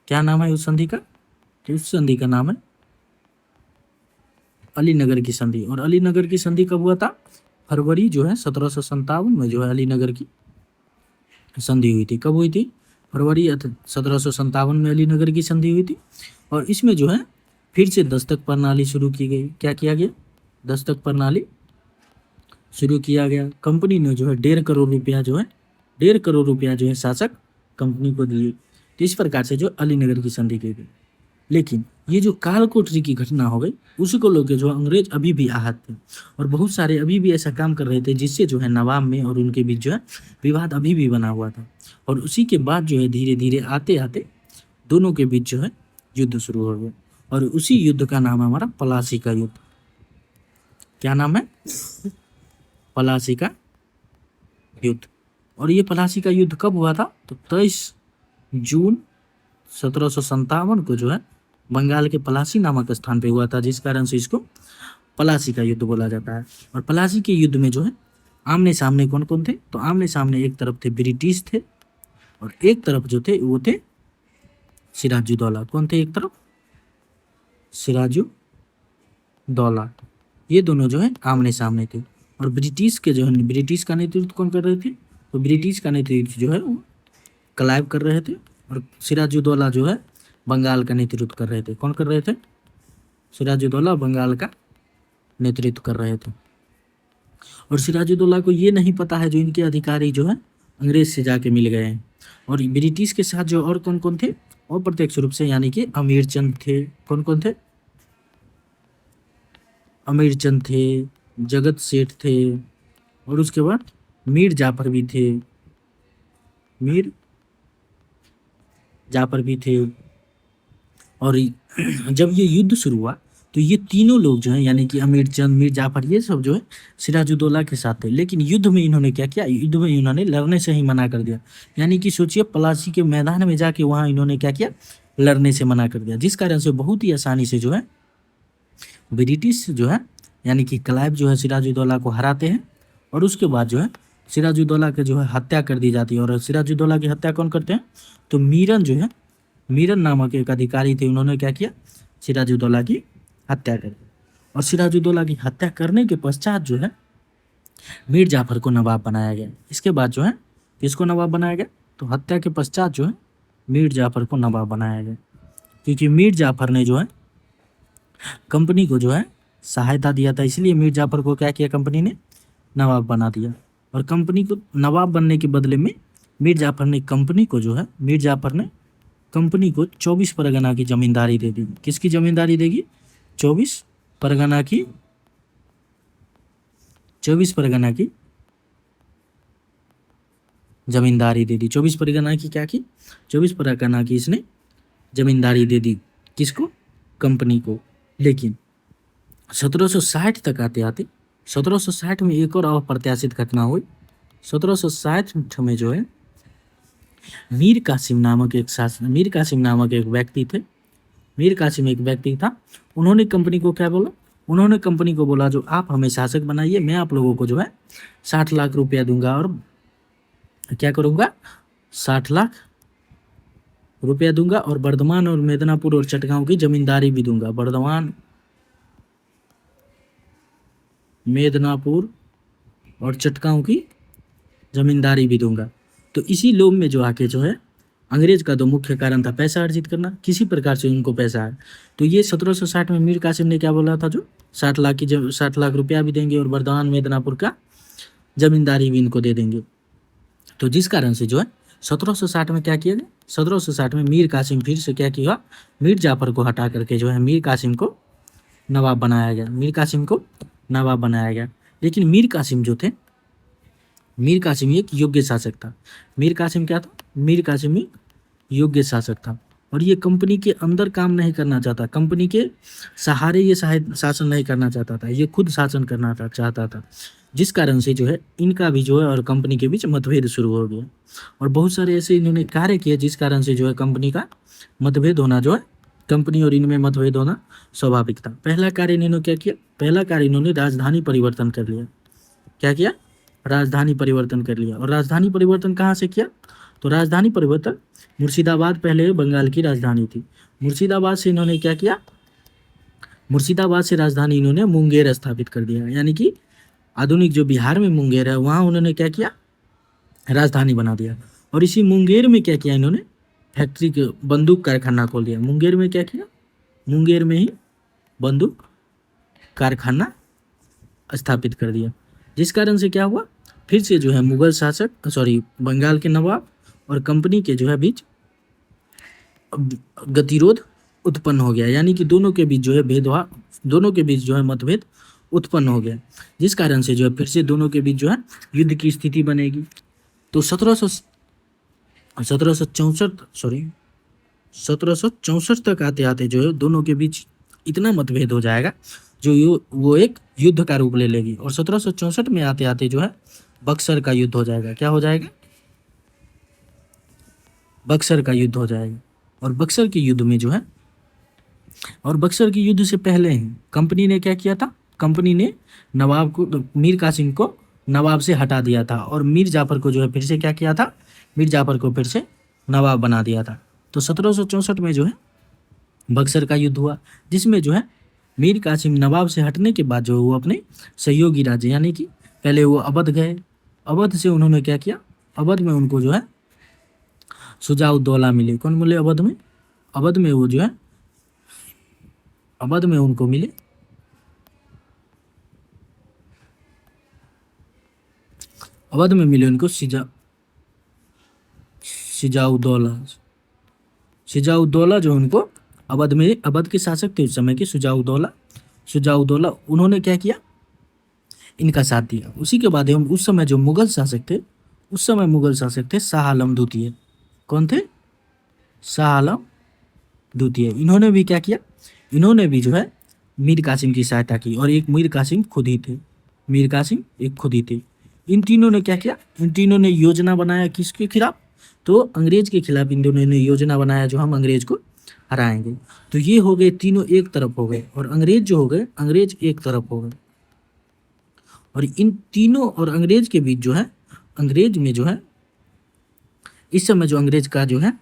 क्या नाम है उस संधि का, तो उस संधि का नाम है अलीनगर की संधि। और अलीनगर की संधि कब हुआ था, फरवरी जो है 1757 में जो है अलीनगर की संधि हुई थी। कब हुई थी, फरवरी 1757 में अलीनगर की संधि हुई थी। और इसमें जो है फिर से दस्तक प्रणाली शुरू की गई। क्या किया गया, दस्तक प्रणाली शुरू किया गया। कंपनी ने जो है 1.5 करोड़ रुपया जो है शासक कंपनी को दिए। तो इस प्रकार से जो अलीनगर की संधि की गई। लेकिन ये जो कालकोठरी की घटना हो गई उसी को लेकर जो अंग्रेज अभी भी आहत थे, और बहुत सारे अभी भी ऐसा काम कर रहे थे जिससे जो है नवाब में और उनके बीच जो है विवाद अभी भी बना हुआ था। और उसी के बाद जो है धीरे धीरे आते आते दोनों के बीच जो है युद्ध शुरू हो गया। और उसी युद्ध का नाम है हमारा पलासी का युद्ध। क्या नाम है, पलासी का युद्ध। और ये पलासी का युद्ध कब हुआ था, तो 23 जून 1757 को जो है बंगाल के पलासी नामक स्थान पे हुआ था, जिस कारण से इसको पलासी का युद्ध बोला जाता है। और पलासी के युद्ध में जो है आमने सामने कौन कौन थे, तो आमने सामने एक तरफ थे ब्रिटिश थे और एक तरफ जो थे वो थे सिराजुद्दौला। कौन थे, एक तरफ सिराजुद्दौला। ये दोनों जो है आमने सामने थे। और ब्रिटिश के जो है ब्रिटिश का नेतृत्व कौन कर रहे थे, तो ब्रिटिश का नेतृत्व जो है वो क्लाइव कर रहे थे। और सिराजुद्दौला जो है बंगाल का नेतृत्व कर रहे थे। कौन कर रहे थे, सिराजुद्दौला बंगाल का नेतृत्व कर रहे थे। और सिराजुद्दौला को ये नहीं पता है जो इनके अधिकारी जो है अंग्रेज से जाके मिल गए हैं। और ब्रिटिश के साथ जो और कौन कौन थे, अप्रत्यक्ष रूप से, यानी कि अमीर चंद थे। कौन कौन थे, अमीर चंद थे, जगत सेठ थे, और उसके बाद मीर जाफर भी थे, मीर जाफर भी थे। और जब ये युद्ध शुरू हुआ तो ये तीनों लोग जो हैं यानी कि अमीर चंद, मीर जाफर, ये सब जो है सिराजुद्दौला के साथ थे। लेकिन युद्ध में इन्होंने क्या किया, युद्ध में इन्होंने लड़ने से ही मना कर दिया। यानी कि सोचिए पलासी के मैदान में जाके वहाँ इन्होंने क्या किया, लड़ने से मना कर दिया, जिस कारण से बहुत ही आसानी से जो है ब्रिटिश जो है यानी कि क्लाइव जो है सिराजुद्दौला को हराते हैं। और उसके बाद जो है सिराजुद्दौला के जो है हत्या कर दी जाती है। और सिराजुद्दौला की हत्या कौन करते हैं, तो मीरन जो है, मीरन नामक एक अधिकारी थे, उन्होंने क्या किया, सिराजुद्दौला की हत्या कर दी। और सिराजुद्दौला की हत्या करने के पश्चात जो है मीर जाफर को नवाब बनाया गया। इसके बाद जो है किसको नवाब बनाया गया, तो हत्या के पश्चात जो है मीर जाफर को नवाब बनाया गया। क्योंकि मीर जाफर ने जो है कंपनी को जो है सहायता दिया था, इसलिए मीर जाफर को क्या किया, कंपनी ने नवाब बना दिया। और कंपनी को नवाब बनने के बदले में मीर जाफर ने कंपनी को 24 परगना की जमींदारी दे दी। किसकी जमींदारी देगी, 24 परगना की जमींदारी दे दी। 24 परगना की क्या की, 24 परगना की इसने जमींदारी दे दी, किसको, कंपनी को। लेकिन 1760 तक आते आते 1760 में एक और अप्रत्याशित घटना हुई। 1760 में जो है मीर कासिम नामक एक शासक, मीर कासिम नामक एक व्यक्ति थे, मीर कासिम एक व्यक्ति था। उन्होंने कंपनी को क्या बोला, उन्होंने कंपनी को बोला जो आप हमें शासक बनाइए, मैं आप लोगों को जो है 60 लाख रुपया दूंगा और क्या करूंगा, 60 लाख रुपया दूंगा और बर्धमान और मेदिनीपुर और चटगांव की जमींदारी भी दूंगा। बर्धमान, मेदिनीपुर और चटगांव की जमींदारी भी दूंगा। तो इसी लोभ में जो आके जो है अंग्रेज का तो मुख्य कारण था पैसा अर्जित करना, किसी प्रकार से उनको पैसा है। तो ये 1760 में मीर कासिम ने क्या बोला था, जो 60 लाख रुपया भी देंगे और बर्धमान मेदिनीपुर का जमींदारी भी इनको दे देंगे। तो जिस कारण से जो है 1760 में क्या किया गया, 1760 में मीर कासिम फिर से क्या किया, मीर जाफर को हटा करके जो है मीर कासिम को नवाब बनाया गया, मीर कासिम को नवाब बनाया गया। लेकिन मीर कासिम जो थे, मीर कासिम एक योग्य शासक था। मीर कासिम क्या था, मीर कासिम एक योग्य शासक था और ये कंपनी के अंदर काम नहीं करना चाहता, कंपनी के सहारे ये शासन नहीं करना चाहता था, ये खुद शासन करना चाहता था। जिस कारण से जो है इनका भी जो है और कंपनी के बीच मतभेद शुरू हो गया और बहुत सारे ऐसे इन्होंने कार्य किए जिस कारण से जो है कंपनी का मतभेद होना, जो है कंपनी और इनमें मतभेद होना स्वाभाविक था। पहला कार्य इन्होंने क्या किया, पहला कार्य इन्होंने राजधानी परिवर्तन कर लिया। क्या किया, राजधानी परिवर्तन कर लिया। और राजधानी परिवर्तन कहाँ से किया, तो राजधानी परिवर्तन मुर्शिदाबाद पहले बंगाल की राजधानी थी, मुर्शिदाबाद से इन्होंने क्या किया, मुर्शिदाबाद से राजधानी इन्होंने मुंगेर स्थापित कर दिया। यानी कि आधुनिक जो बिहार में मुंगेर है वहाँ उन्होंने क्या किया, राजधानी बना दिया। और इसी मुंगेर में क्या किया, इन्होंने फैक्ट्री के बंदूक कारखाना खोल दिया। मुंगेर में क्या किया, मुंगेर में ही बंदूक कारखाना स्थापित कर दिया। जिस कारण से क्या हुआ, फिर से जो है मुगल शासक, बंगाल के नवाब और कंपनी के जो है बीच गतिरोध उत्पन्न हो गया। यानी कि दोनों के बीच जो है भेदभाव, दोनों के बीच जो है मतभेद उत्पन्न हो गया। जिस कारण से जो है फिर से दोनों के बीच जो है युद्ध की स्थिति बनेगी। तो 1764 तक आते आते जो है दोनों के बीच इतना मतभेद हो जाएगा जो वो एक युद्ध का रूप ले लेगी। और 1764 में आते आते जो है बक्सर का युद्ध हो जाएगा। क्या हो जाएगा, बक्सर का युद्ध हो जाएगा। और बक्सर के युद्ध में जो है, और बक्सर के युद्ध से पहले ही कंपनी ने क्या किया था, कंपनी ने नवाब को, मीर कासिम को नवाब से हटा दिया था और मीर जाफर को जो है फिर से क्या किया था, मीर जाफर को फिर से नवाब बना दिया था। तो 1764 में जो है बक्सर का युद्ध हुआ, जिसमें जो है मीर कासिम नवाब से हटने के बाद जो वो अपने सहयोगी राज्य, यानी कि पहले वो अवध गए, अवध से उन्होंने क्या किया, अवध में उनको जो है शुजाउद्दौला मिले। कौन मिले अवध में, अवध में वो जो है, अवध में उनको मिले अवध में मिले उनको शुजाउद्दौला जो उनको अवध में, अवध के शासक थे उस समय के शुजाउद्दौला उन्होंने क्या किया, इनका साथ दिया। उसी के बाद हम उस समय जो मुगल शासक थे, उस समय मुगल शासक थे शाह आलम द्वितीय। कौन थे, शाह आलम द्वितीय। इन्होंने भी क्या किया, इन्होंने भी जो है मीर कासिम की सहायता की और एक मीर कासिम खुद ही थे, मीर कासिम एक खुद ही थे। इन तीनों ने क्या किया, इन तीनों ने योजना बनाया किसके खिलाफ, तो अंग्रेज के खिलाफ इन दोनों ने योजना बनाया जो हम अंग्रेज को हराएंगे। तो ये हो गए तीनों एक तरफ हो गए और अंग्रेज जो हो गए, अंग्रेज एक तरफ हो गए। और इन तीनों और अंग्रेज के बीच जो है, अंग्रेज में जो है इस समय जो अंग्रेज का जो है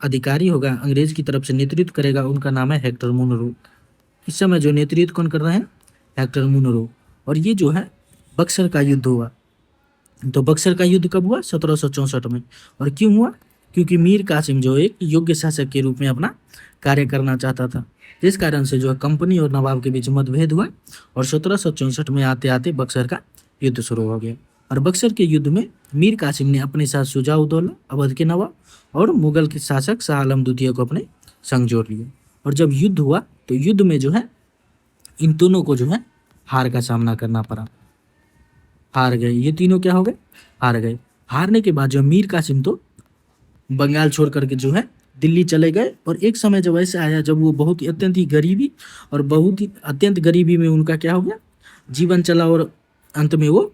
अधिकारी होगा, अंग्रेज की तरफ से नेतृत्व करेगा, उनका नाम है हेक्टर मुनरो। इस समय जो नेतृत्व कौन कर रहे हैं, हेक्टर मुनरो। और ये जो है बक्सर का युद्ध हुआ। तो बक्सर का युद्ध कब हुआ, 1764 में। और क्यों हुआ, क्योंकि मीर कासिम जो एक योग्य शासक के रूप में अपना कार्य करना चाहता था, जिस कारण से जो है कंपनी और नवाब के बीच मतभेद हुआ और 1764 में आते आते बक्सर का युद्ध शुरू हो गया। और बक्सर के युद्ध में मीर कासिम ने अपने साथ शुजाउद्दौला अवध के नवाब और मुगल के शासक शाह आलम द्वितीय को अपने संग जोड़ लिया। और जब युद्ध हुआ तो युद्ध में जो है इन दोनों को जो है हार का सामना करना पड़ा, हार गए, ये तीनों क्या हो गए, हार गए। हारने के बाद जो मीर कासिम तो बंगाल छोड़ करके जो है दिल्ली चले गए। और एक समय जब ऐसे आया जब वो बहुत ही अत्यंत ही गरीबी और बहुत ही अत्यंत गरीबी में उनका क्या हो गया, जीवन चला और अंत में वो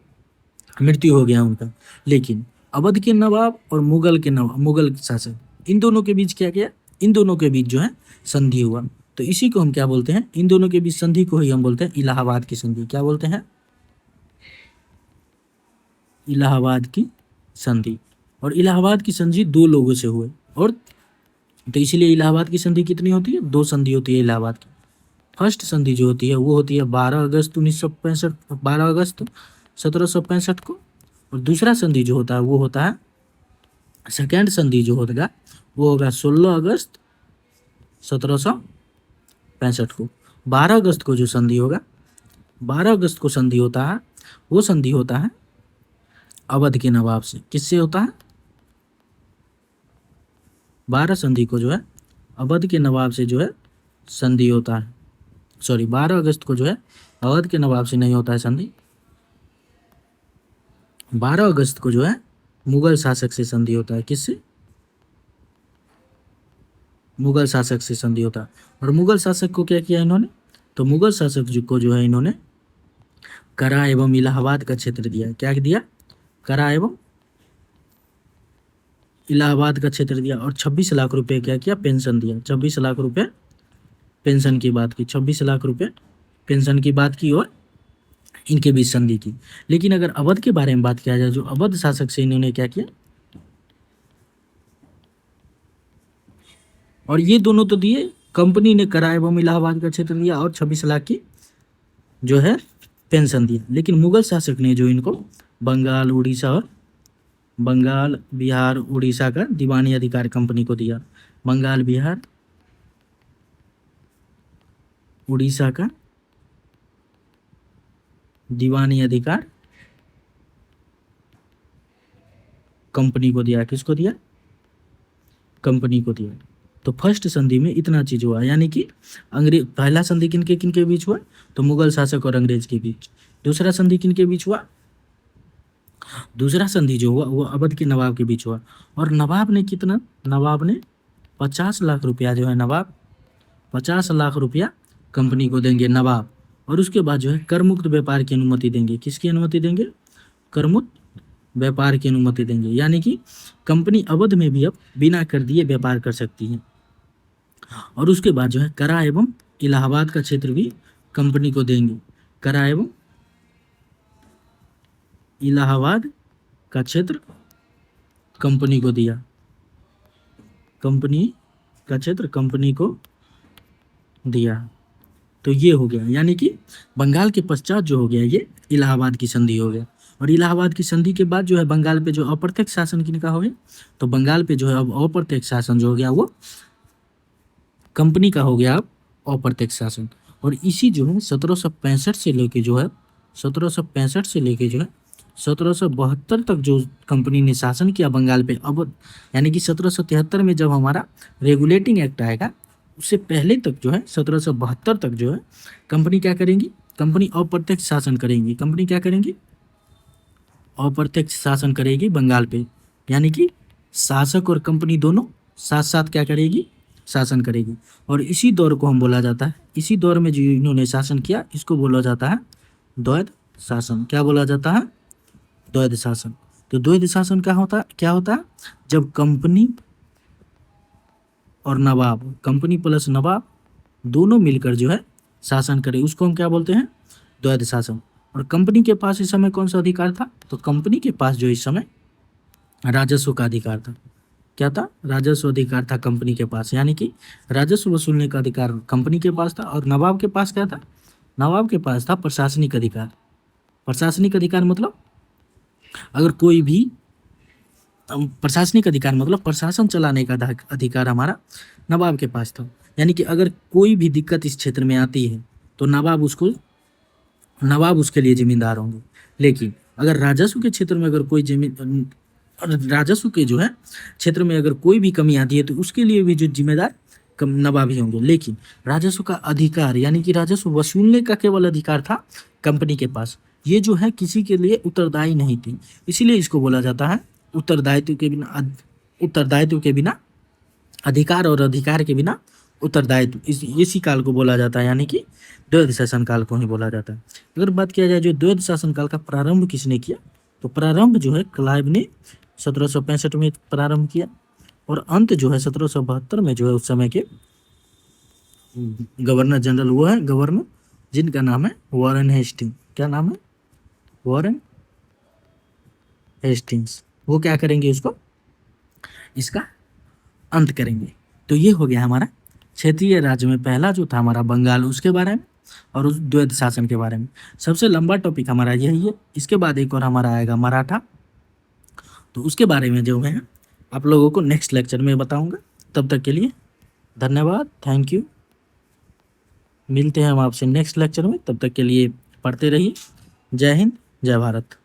मृत्यु हो गया उनका। लेकिन अवध के नवाब और मुगल शासक, इन दोनों के बीच क्या किया, इन दोनों के बीच जो है संधि हुआ। तो इसी को हम क्या बोलते हैं, इन दोनों के बीच संधि को ही हम बोलते हैं इलाहाबाद की संधि। क्या बोलते हैं, इलाहाबाद की संधि। और इलाहाबाद की संधि दो लोगों से हुए, और तो इसीलिए इलाहाबाद की संधि कितनी होती है, दो संधि होती है इलाहाबाद की। फर्स्ट संधि जो होती है वो होती है 12 अगस्त 1965, 12 अगस्त 1765 को। और दूसरा संधि जो होता है वो होता है, सेकेंड संधि जो होगा वो होगा 16 अगस्त 1765 को। 12 अगस्त को जो संधि होगा, 12 अगस्त को संधि होता है, वो संधि होता है अवध के नवाब से। किससे होता है, 12 संधि को जो है अवध के नवाब से जो है संधि होता है। सॉरी, 12 अगस्त को जो है अवध के नवाब से नहीं होता है संधि, 12 अगस्त को जो है मुगल शासक से संधि होता है। किससे, मुगल शासक से संधि होता है। और मुगल शासक को क्या किया इन्होंने, तो मुगल शासक को जो है इन्होंने करा एवं इलाहाबाद का क्षेत्र दिया। क्या दिया, करा एवं इलाहाबाद का क्षेत्र दिया। और 26 लाख रुपए क्या किया, पेंशन दिया। 26 लाख रुपए पेंशन की बात की, 26 लाख रुपए पेंशन की बात की और इनके बीच संधि की। लेकिन अगर अवध के बारे में बात किया जाए, जो अवध शासक से इन्होंने क्या किया, और ये दोनों तो दिए, कंपनी ने करा एवं इलाहाबाद का क्षेत्र दिया और 26 लाख की जो है पेंशन दिया। लेकिन मुगल शासक ने जो इनको बंगाल, उड़ीसा और बंगाल, बिहार, उड़ीसा का दीवानी अधिकार कंपनी को दिया। बंगाल, बिहार, उड़ीसा का दीवानी अधिकार कंपनी को दिया। किसको दिया, कंपनी को दिया। तो फर्स्ट संधि में इतना चीज हुआ, यानी कि अंग्रेज, पहला संधि किनके किनके बीच हुआ, तो मुगल शासक और अंग्रेज के बीच। दूसरा संधि किनके बीच हुआ, दूसरा संधि जो हुआ वो अवध के नवाब के बीच हुआ। और नवाब ने कितना, नवाब ने 50 लाख रुपया जो है, नवाब 50 लाख रुपया कंपनी को देंगे नवाब। और उसके बाद जो है कर मुक्त व्यापार की अनुमति देंगे। किसकी अनुमति देंगे, कर मुक्त व्यापार की अनुमति देंगे। यानी कि कंपनी अवध में भी अब बिना कर दिए व्यापार कर सकती है। और उसके बाद जो है करा एवं इलाहाबाद का क्षेत्र भी कंपनी को देंगे। करा एवं इलाहाबाद का क्षेत्र कंपनी को दिया, कंपनी का क्षेत्र कंपनी को दिया। तो ये हो गया, यानी कि बंगाल के पश्चात जो हो गया ये इलाहाबाद की संधि हो गया। और इलाहाबाद की संधि के बाद जो है बंगाल पे जो अप्रत्यक्ष शासन किनका हो गया, तो बंगाल पे जो है अब अप्रत्यक्ष शासन जो हो गया वो कंपनी का हो गया अब अप्रत्यक्ष शासन। और इसी जो है 1765 से लेके जो है 1765 से लेके जो है 1772 तक जो कंपनी ने शासन किया बंगाल पे, अब यानी कि 1773 में जब हमारा रेगुलेटिंग एक्ट आएगा उससे पहले तक जो है 1772 तक जो है कंपनी क्या करेंगी, कंपनी अप्रत्यक्ष शासन करेंगी। कंपनी क्या करेंगी, अप्रत्यक्ष शासन करेगी बंगाल पे। यानी कि शासक और कंपनी दोनों साथ साथ क्या करेगी, शासन करेगी। और इसी दौर को हम बोला जाता है, इसी दौर में जो इन्होंने शासन किया इसको बोला जाता है द्वैध शासन। क्या बोला जाता है, द्वैध शासन। तो द्वैध शासन क्या होता है, जब कंपनी और नवाब, कंपनी प्लस नवाब दोनों मिलकर जो है शासन करे, उसको हम क्या बोलते हैं, द्वैध शासन। और कंपनी के पास इस समय कौन सा अधिकार था, तो कंपनी के पास जो इस समय राजस्व का अधिकार था। क्या था, राजस्व अधिकार था कंपनी के पास। यानी कि राजस्व वसूलने का अधिकार कंपनी के पास था। और नवाब के पास क्या था, नवाब के पास था प्रशासनिक अधिकार। प्रशासनिक अधिकार मतलब अगर कोई भी प्रशासनिक अधिकार मतलब प्रशासन चलाने का अधिकार हमारा नवाब के पास था। यानी कि अगर कोई भी दिक्कत इस क्षेत्र में आती है तो नवाब उसके लिए जिम्मेदार होंगे। लेकिन अगर राजस्व के क्षेत्र में अगर कोई राजस्व के जो है क्षेत्र में अगर कोई भी कमी आती है तो उसके लिए भी जो जिम्मेदार नवाब ही होंगे। लेकिन राजस्व का अधिकार यानी कि राजस्व वसूलने का केवल अधिकार था कंपनी के पास। ये जो है किसी के लिए उत्तरदायी नहीं थी, इसीलिए इसको बोला जाता है उत्तरदायित्व के बिना उत्तरदायित्व के बिना अधिकार और अधिकार के बिना उत्तरदायित्व, इसी काल को बोला जाता है, यानी कि द्वैध शासन काल को ही बोला जाता है। अगर बात किया जाए जो द्वैध शासन काल का प्रारंभ किसने किया, तो प्रारंभ जो है क्लाइव ने 1765 में प्रारंभ किया और अंत जो है 1772 में जो है उस समय के गवर्नर जनरल वो है गवर्नर जिनका नाम है वॉरेन हेस्टिंग। क्या नाम है? Warren Hastings. वो क्या करेंगे, इसका अंत करेंगे। तो ये हो गया हमारा क्षेत्रीय राज्य में पहला जो था हमारा बंगाल, उसके बारे में और उस द्वैध शासन के बारे में। सबसे लंबा टॉपिक हमारा यही है। इसके बाद एक और हमारा आएगा मराठा, तो उसके बारे में जो है आप लोगों को नेक्स्ट लेक्चर में बताऊंगा। तब तक के लिए धन्यवाद, थैंक यू। मिलते हैं हम आपसे नेक्स्ट लेक्चर में, तब तक के लिए पढ़ते रहिए। जय हिंद, जय भारत।